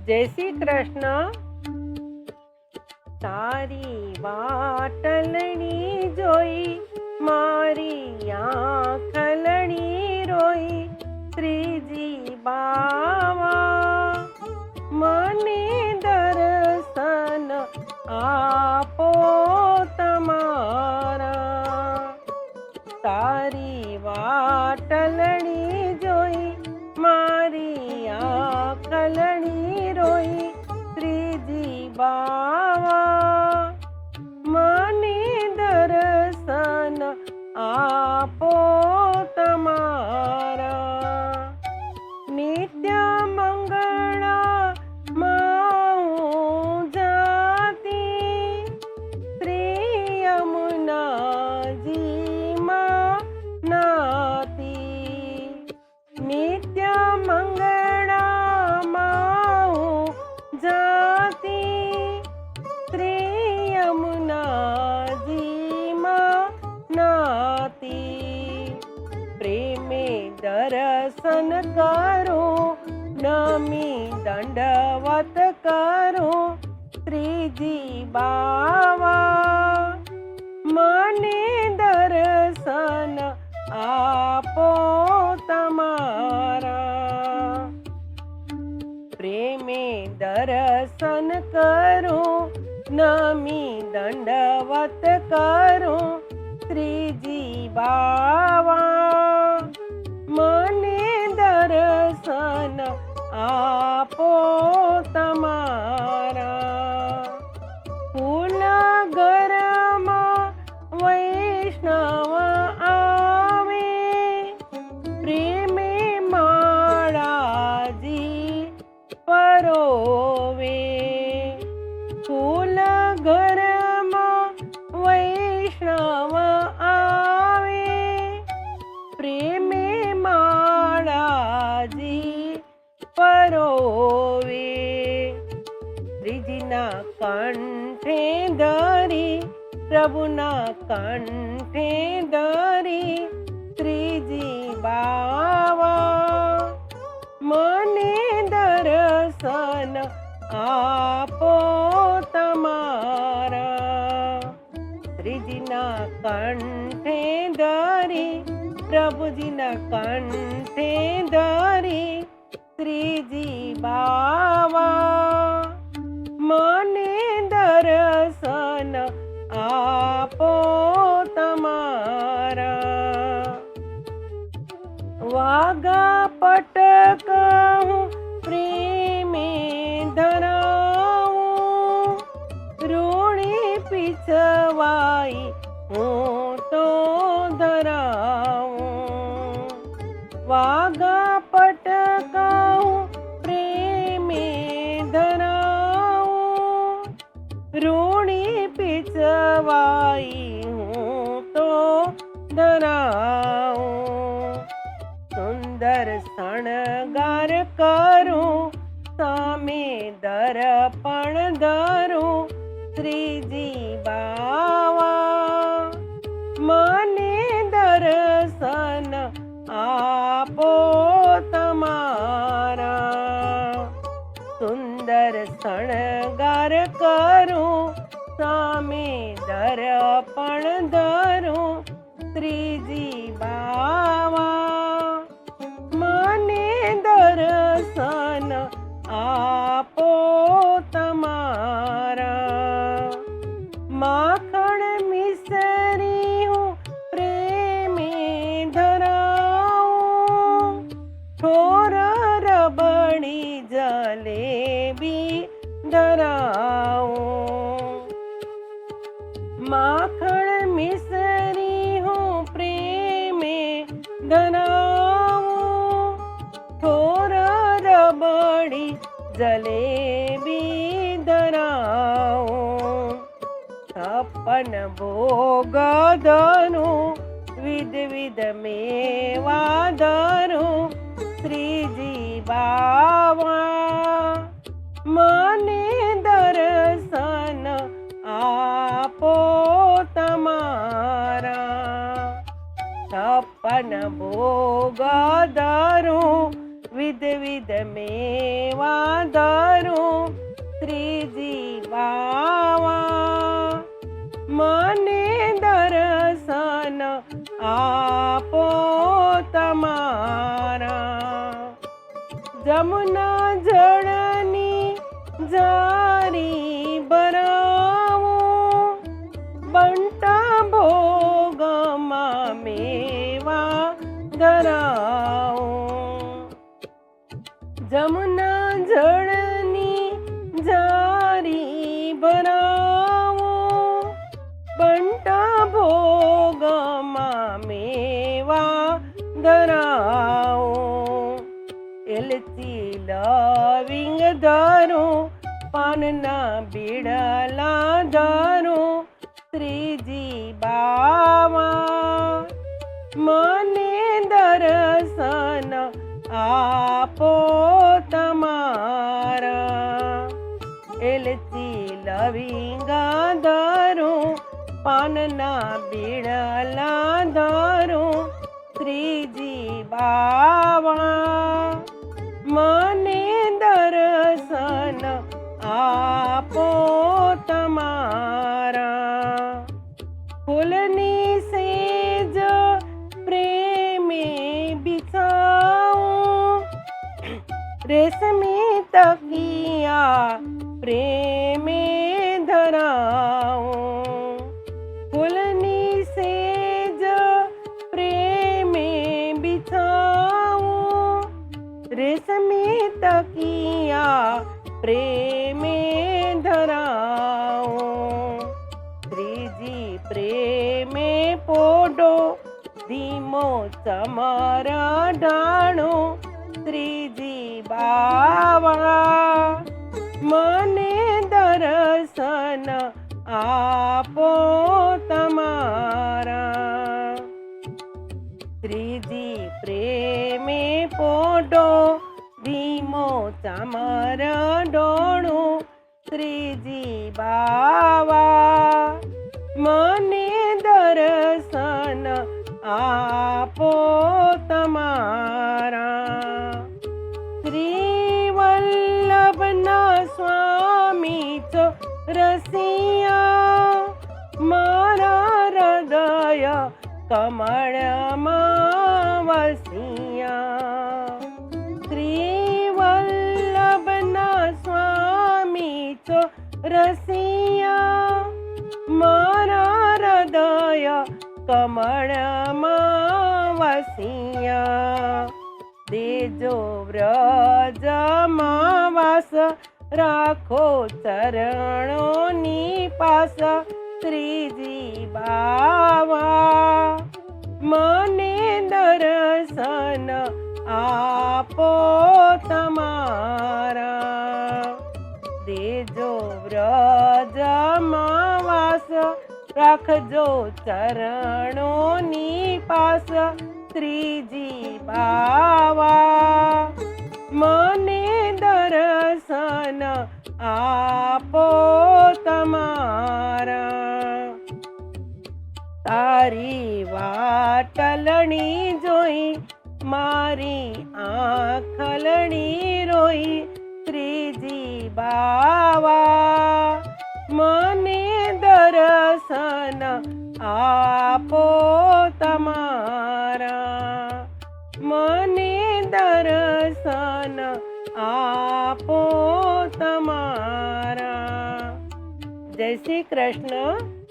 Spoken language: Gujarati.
જય શ્રી કૃષ્ણ। તારી વાટલણી જોઈ મારી આંખલણી રોઈ, શ્રીજી બાવા મને દર્શન આપો તમારા। તારી વાટલણી જોઈ મારી આંખલણી રોઈ, શ્રીજી બાવા મને દર્શન આપો તમારા। નિત્ય મંગળા હું જાતી, શ્રી યમુનાજીમાં નાતી। નિત્ય મંગળામાં હું જાતી, શ્રી યમુનાજીમાં નાતી। પ્રેમે દર્શન કરું, નમી દંડવત કરું, શ્રીજી બાવા મને દર્શન આપો તમારા। પ્રેમે દર્શન કરું, નમી દંડવત કરું, શ્રીજી બાવા મને દર્શન આપો તમારા। ફૂલ ઘરમાં વૈષ્ણવ આવે, પ્રેમે માળાજી પરોવે। ફૂલ ઘરમાં વૈષ્ણવ આવે, પ્રેમે માળાજી પરોવે। શ્રીજીના કંઠે ધરી, પ્રભુના કંઠે ધરી, શ્રીજી બાવા મને દર્શન આપો તમારા। શ્રીજીના કંઠે ધરી, પ્રભુજીના કંઠે ધરી, શ્રીજી બાવા મને દર્શન આપો તમારા। વાગા પટક હું પ્રેમે ધરાવું, રૂણી પીછવાઈ હું તો ધરાવું। વાગા પટક હું પ્રેમે ધરાવું, રૂણી પીછવાઈ હું તો ધરાવું। સુંદર શણગાર કરું, સામે દર્પણ ધરું, શ્રીજી બાવા મને દર્શન આપો તમારા। સુંદર શણગાર કરું, સામે દર્પણ ધરું, શ્રીજી બાવા મને દર્શન આપો તમારા। માખણ મિસરી હું પ્રેમે ધરાવું, ઠોર રબડી જલેબી ધરાવું। માખણ મિસરી હું પ્રેમે ધરાવું, ઠોર રબડી જલેબી ધરાવું। છપ્પન ભોગ ધરું, વિધ વિધ મેવા ધરું, શ્રીજી બાવા મને દર્શન આપો તમારા। છપ્પન ભોગ ધરું, વિધ વિધ મેવા ધરું શ્રીજી બાવા મને દર્શન આપો તમારા જમુના જળની જારી ભરાવું બંટા ભોગમાં મેવા ધરાવું જમુના જળની જારી ભરાવું બંટા ભોગમાં મેવા ધરાવું એલચી લવિંગ ધરું પાનના બીડલા ધરું શ્રીજી બાવા મને દર્શન આપો તમારા એલચી લવિંગા ધરું પાનના બીડલા ધરું શ્રીજી બાવા મને દર્શન આપો તમારા ફૂલની સેજ પ્રેમે બિછાવું રેશમી તકિયા પ્રેમે ધરાવું ફૂલની સેજ પ્રેમે બિછાવું રેશમી તકિયા પ્રેમે ધરાવું શ્રીજી પ્રેમે પોડો ધીમો ચમર ઢાણો શ્રીજી બાવા મને દર્શન આપો તમારા શ્રીજી પ્રેમે પોડો ધીમો ચામર ડોણું શ્રીજી બાવા મને દર્શન આપો તમારા શ્રી વલ્લભના સ્વામી છો રસિયા મારા હૃદય કમળમાં વસિયા શ્રી વલ્લભના સ્વામી છો રસિયા મારા હૃદય કમળમાં વસિયા દેજો વ્રજમાં વાસ રાખો ચરણોની પાસ શ્રીજી બાવા મને દર્શન આપો તમારા દેજો વ્રજમાં વાસ રાખજો ચરણોની પાસ શ્રીજી બાવા મને દર્શન આપો તમારા તારી વાટલણી જોઈ મારી આંખલણી રોઈ શ્રીજી બાવા મને દર્શન આપો તમારા મને દર્શન આપો તમારા જય શ્રી કૃષ્ણ.